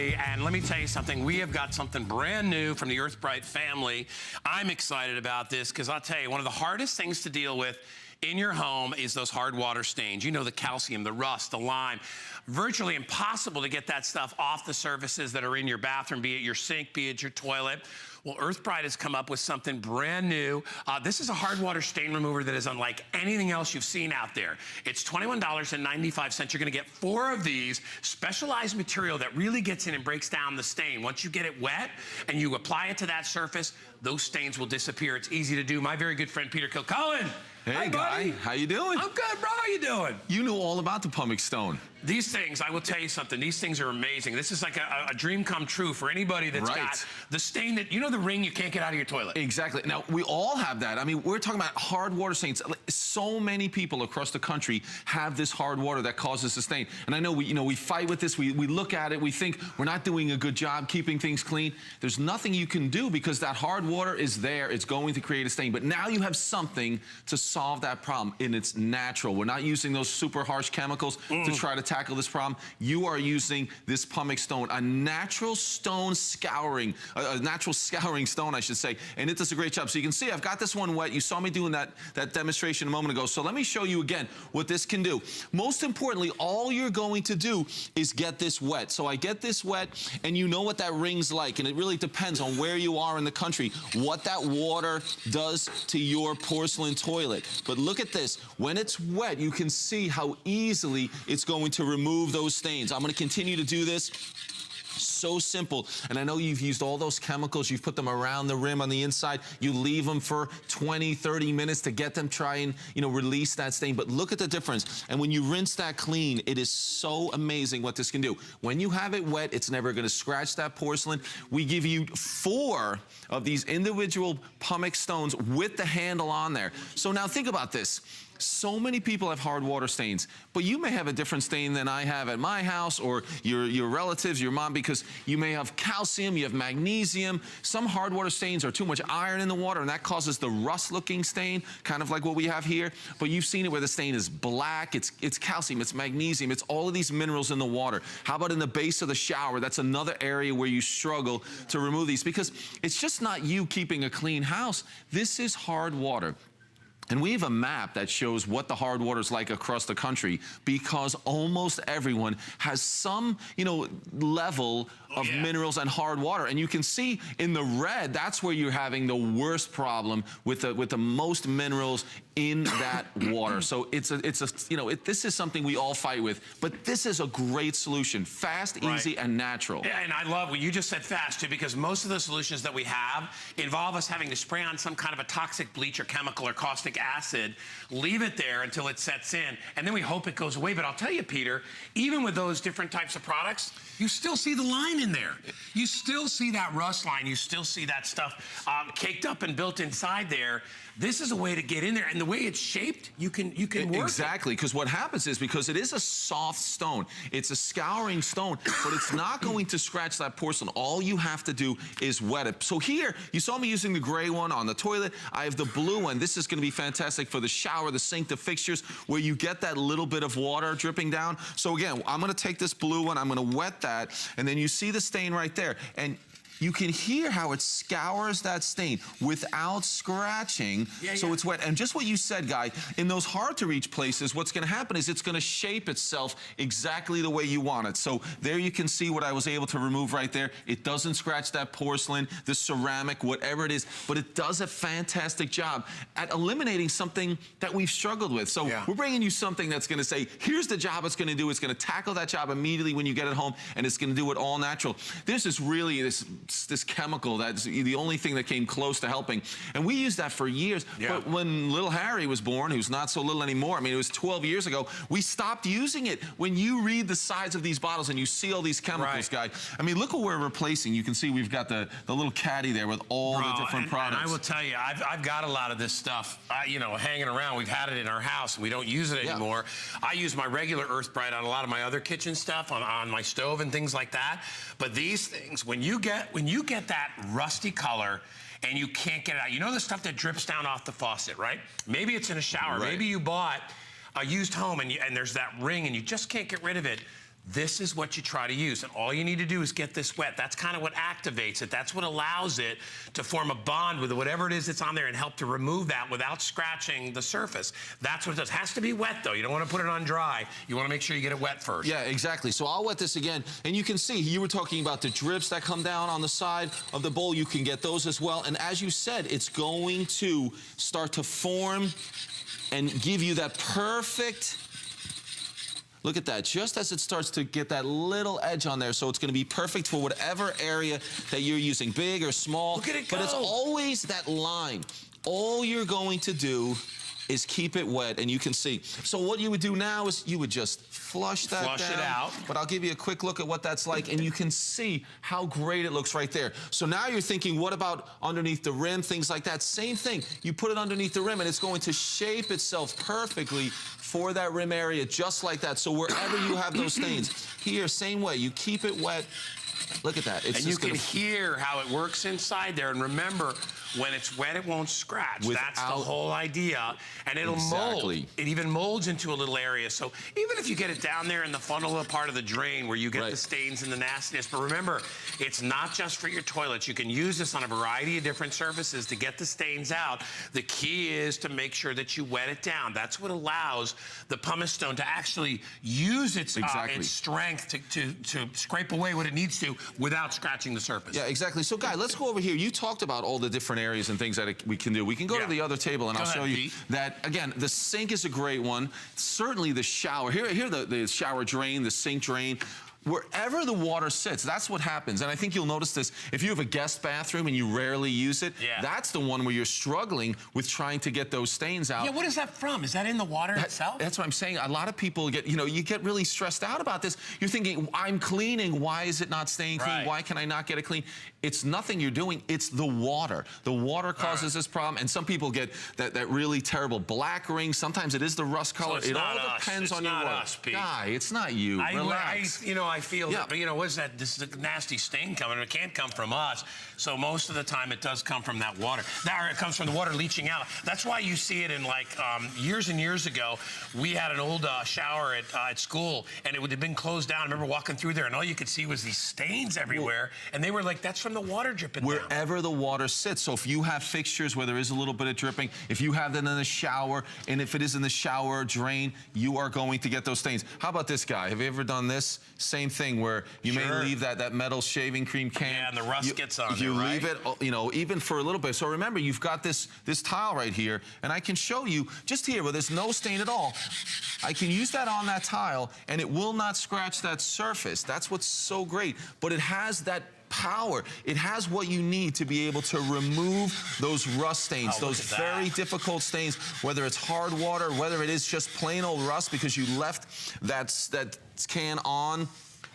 everybody, and let me tell you something. We have got something brand new from the Brite family. I'm excited about this because I'll tell you, one of the hardest things to deal with in your home is those hard water stains. You know, the calcium, the rust, the lime. Virtually impossible to get that stuff off the surfaces that are in your bathroom, be it your sink, be it your toilet. Well, Brite has come up with something brand new. This is a hard water stain remover that is unlike anything else you've seen out there. It's $21.95. You're gonna get 4 of these, specialized material that really gets in and breaks down the stain. Once you get it wet and you apply it to that surface, those stains will disappear. It's easy to do. My very good friend, Peter Kilcullen. Hey, hi, Guy, how you doing? I'm good, bro. How you doing? You know all about the Pumix stone. These things, I will tell you something, these things are amazing. This is like a dream come true for anybody that's got the stain that, you know, the ring you can't get out of your toilet. Exactly. Now, we all have that. I mean, we're talking about hard water stains. So many people across the country have this hard water that causes a stain. And I know we fight with this. We look at it. We think we're not doing a good job keeping things clean. There's nothing you can do because that hard water is there. It's going to create a stain. But now you have something to solve that problem, and it's natural. We're not using those super harsh chemicals to try to tackle this problem. You are using this Pumix stone, a natural stone scouring, a natural scouring stone, I should say, and it does a great job. So you can see I've got this one wet. You saw me doing that demonstration a moment ago. So let me show you again what this can do. Most importantly, all you're going to do is get this wet. So I get this wet, and you know what that ring's like, and it really depends on where you are in the country, what that water does to your porcelain toilet. But look at this. When it's wet, you can see how easily it's going to remove those stains. I'm going to continue to do this. So simple. And I know you've used all those chemicals. You've put them around the rim on the inside. You leave them for 20, 30 minutes to get them try and, release that stain. But look at the difference. And when you rinse that clean, it is so amazing what this can do. When you have it wet, it's never going to scratch that porcelain. We give you 4 of these individual Pumix stones with the handle on there. So now think about this. So many people have hard water stains, but you may have a different stain than I have at my house, or your relatives, your mom, because you may have calcium, you have magnesium. Some hard water stains are too much iron in the water, and that causes the rust-looking stain, kind of like what we have here. But you've seen it where the stain is black, it's calcium, it's magnesium, it's all of these minerals in the water. How about in the base of the shower? That's another area where you struggle to remove these, because it's just not you keeping a clean house. This is hard water. And we have a map that shows what the hard water is like across the country, because almost everyone has some, level of minerals and hard water. And you can see in the red, that's where you're having the worst problem with the most minerals in that water. So this is something we all fight with, but this is a great solution. Fast, easy, and natural. Yeah, and I love what you just said, fast, too, because most of the solutions that we have involve us having to spray on some kind of a toxic bleach or chemical or caustic acid, leave it there until it sets in, and then we hope it goes away. But I'll tell you, Peter, even with those different types of products, you still see the line in there. You still see that rust line. You still see that stuff caked up and built inside there. This is a way to get in there, and the way it's shaped, you can work exactly, because what happens is, because it is a soft stone, it's a scouring stone, but it's not going to scratch that porcelain. All you have to do is wet it. So here, you saw me using the gray one on the toilet. I have the blue one. This is going to be fantastic for the shower, the sink, the fixtures, where you get that little bit of water dripping down. So again, I'm going to take this blue one, I'm going to wet that, and then you see the stain right there. And you can hear how it scours that stain without scratching, so it's wet. And just what you said, Guy, in those hard-to-reach places, what's going to happen is it's going to shape itself exactly the way you want it. So there you can see what I was able to remove right there. It doesn't scratch that porcelain, the ceramic, whatever it is, but it does a fantastic job at eliminating something that we've struggled with. So we're bringing you something that's going to say, here's the job it's going to do. It's going to tackle that job immediately when you get it home, and it's going to do it all natural. This is really this chemical that's the only thing that came close to helping. And we used that for years. But when little Harry was born, who's not so little anymore, I mean, it was 12 years ago, we stopped using it. When you read the sides of these bottles and you see all these chemicals, Guy, I mean, look what we're replacing. You can see we've got the little caddy there with all the different products. And I will tell you, I've got a lot of this stuff, hanging around. We've had it in our house, and we don't use it anymore. I use my regular Brite on a lot of my other kitchen stuff, on my stove and things like that. But these things, when you get that rusty color and you can't get it out, you know the stuff that drips down off the faucet, right? Maybe it's in a shower. Maybe you bought a used home and there's that ring and you just can't get rid of it. this is what you try to use. And all you need to do is get this wet. That's kind of what activates it. That's what allows it to form a bond with whatever it is that's on there and help to remove that without scratching the surface. That's what it does. It has to be wet, though. You don't want to put it on dry. You want to make sure you get it wet first. Yeah, exactly. So I'll wet this again. And you can see, you were talking about the drips that come down on the side of the bowl. You can get those as well. And as you said, it's going to start to form and give you that perfect... Look at that, just as it starts to get that little edge on there, so it's gonna be perfect for whatever area that you're using, big or small. Look at it go. But it's always that line. All you're going to do is keep it wet, and you can see. So what you would do now is you would just flush that down. Flush it out. But I'll give you a quick look at what that's like, and you can see how great it looks right there. So now you're thinking, what about underneath the rim, things like that? Same thing. You put it underneath the rim, and it's going to shape itself perfectly for that rim area, just like that. So wherever you have those stains, here, same way. You keep it wet. Look at that. It's and just you can hear how it works inside there. And remember, when it's wet, it won't scratch. That's the whole idea. And it'll mold. It even molds into a little area. So even if you get it down there in the funnel part of the drain where you get the stains and the nastiness, but remember, it's not just for your toilets. You can use this on a variety of different surfaces to get the stains out. The key is to make sure that you wet it down. That's what allows the pumice stone to actually use its strength to scrape away what it needs to without scratching the surface. Yeah, exactly. So, Guy, let's go over here. You talked about all the different areas and things that we can do. We can go to the other table, and I'll show you that, again, the sink is a great one. Certainly the shower. Here the shower drain, the sink drain. Wherever the water sits, that's what happens. And I think you'll notice this. If you have a guest bathroom and you rarely use it, that's the one where you're struggling with trying to get those stains out. Yeah, what is that from? Is that in the water itself? That's what I'm saying. A lot of people get, you get really stressed out about this. You're thinking, I'm cleaning. Why is it not staying clean? Why can I not get it clean? It's nothing you're doing. It's the water. The water causes this problem. And some people get that really terrible black ring. Sometimes it is the rust color. So it all depends on your water. Guy, it's not you. Relax. I feel that, what is that? This is a nasty stain coming. It can't come from us. So most of the time it does come from that water. It comes from the water leaching out. That's why you see it in years and years ago, we had an old shower at school and it would have been closed down. I remember walking through there and all you could see was these stains everywhere. And they were like, that's from the water dripping down. Wherever the water sits. So if you have fixtures where there is a little bit of dripping, if you have that in the shower, and if it is in the shower drain, you are going to get those stains. How about this, Guy? Have you ever done this? Same thing where you may leave that metal shaving cream can. Yeah, and the rust gets on there, You leave it, even for a little bit. So remember, you've got this tile right here, and I can show you just here where there's no stain at all. I can use that on that tile, and it will not scratch that surface. That's what's so great. But it has that power. It has what you need to be able to remove those rust stains, those very difficult stains, whether it's hard water, whether it is just plain old rust because you left that can on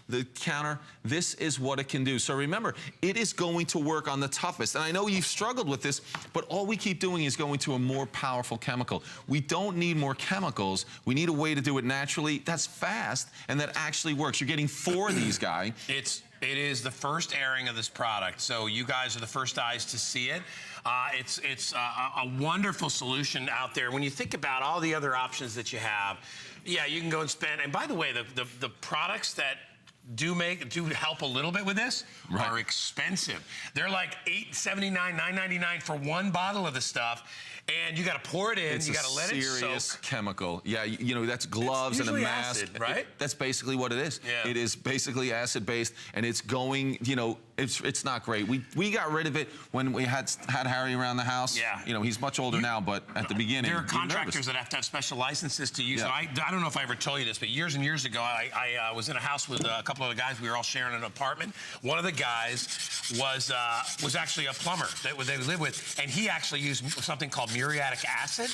the counter. This is what it can do. So remember, it is going to work on the toughest. And I know you've struggled with this, but all we keep doing is going to a more powerful chemical. We don't need more chemicals. We need a way to do it naturally. That's fast, and that actually works. You're getting 4 of these, Guy. It is the first airing of this product, so you guys are the first eyes to see it. It's a wonderful solution out there. When you think about all the other options that you have, yeah, you can go and spend. And by the way, the products that do help a little bit with this are expensive. They're like $8.79, $9.99 for one bottle of the stuff. And you got to pour it in. You got to let it soak. It's a serious chemical. Yeah, that's gloves and a mask. Acid, right? That's basically what it is. Yeah. It is basically acid-based, and it's going, it's not great. We got rid of it when we had Harry around the house. Yeah. He's much older now, but at the beginning, there are contractors that have to have special licenses to use it. I don't know if I ever told you this, but years and years ago, I was in a house with a couple of the guys. We were all sharing an apartment. One of the guys was actually a plumber that they lived with, and he actually used something called muriatic acid,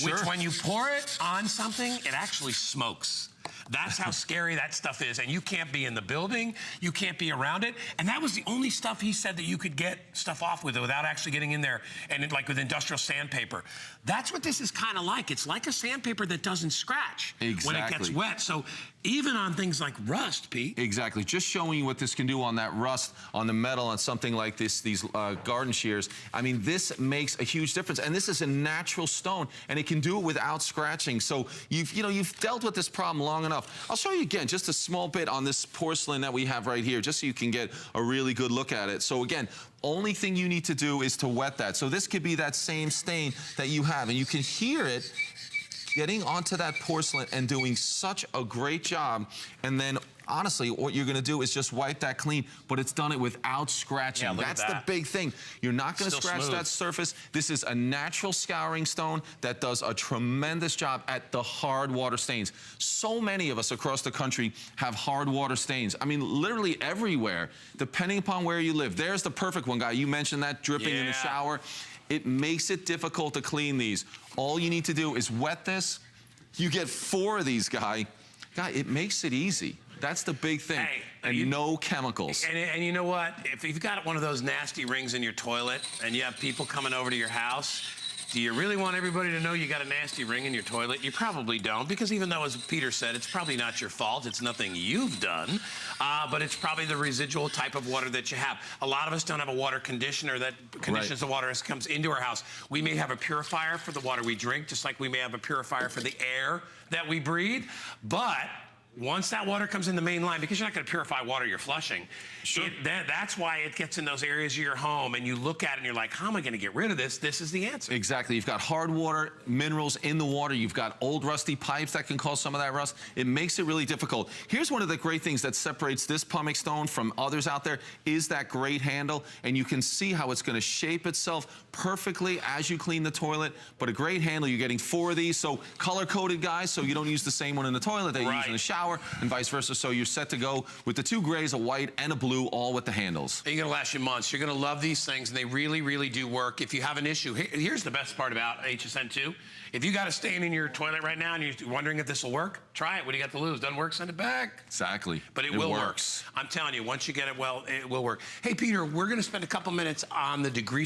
which when you pour it on something, it actually smokes. That's how scary that stuff is. And you can't be in the building. You can't be around it. And that was the only stuff he said that you could get stuff off with without actually getting in there and like with industrial sandpaper. That's what this is kind of like. It's like a sandpaper that doesn't scratch when it gets wet. So even on things like rust, Pete. Exactly. Just showing you what this can do on that rust, on the metal, on something like this, these garden shears. I mean, this makes a huge difference. And this is a natural stone, and it can do it without scratching. So you've dealt with this problem long enough. enough. I'll show you again just a small bit on this porcelain that we have right here, just so you can get a really good look at it. So again, only thing you need to do is to wet that. So this could be that same stain that you have, and you can hear it getting onto that porcelain and doing such a great job. And then honestly, what you're gonna do is just wipe that clean, but it's done it without scratching. Yeah, That's the big thing. You're not gonna scratch that surface. This is a natural scouring stone that does a tremendous job at the hard water stains. So many of us across the country have hard water stains. I mean, literally everywhere, depending upon where you live. There's the perfect one, Guy. You mentioned that dripping in the shower. It makes it difficult to clean these. All you need to do is wet this. You get 4 of these, Guy, it makes it easy. That's the big thing. Hey, and no chemicals. And you know what? If you've got one of those nasty rings in your toilet and you have people coming over to your house, do you really want everybody to know you got a nasty ring in your toilet? You probably don't, because even though, as Peter said, it's probably not your fault. It's nothing you've done, but it's probably the residual type of water that you have. A lot of us don't have a water conditioner that conditions the water as it comes into our house. We may have a purifier for the water we drink, just like we may have a purifier for the air that we breathe, but once that water comes in the main line, because you're not going to purify water you're flushing, that's why it gets in those areas of your home, and you look at it and you're like, how am I going to get rid of this? This is the answer. Exactly. You've got hard water, minerals in the water. You've got old rusty pipes that can cause some of that rust. It makes it really difficult. Here's one of the great things that separates this Pumix stone from others out there is that great handle, and you can see how it's going to shape itself perfectly as you clean the toilet. But a great handle, you're getting 4 of these, so color-coded, guys, so you don't use the same one in the toilet that you use in the shower, and vice versa. So you're set to go with the 2 grays, a white and a blue, all with the handles. They're going to last you months. You're going to love these things, and they really, really do work. If you have an issue, here's the best part about HSN2. If you got a stain in your toilet right now and you're wondering if this will work, try it. What do you got to lose? Doesn't work, send it back. Exactly. But it will work. I'm telling you, once you get it well, it will work. Hey, Peter, we're going to spend a couple minutes on the degree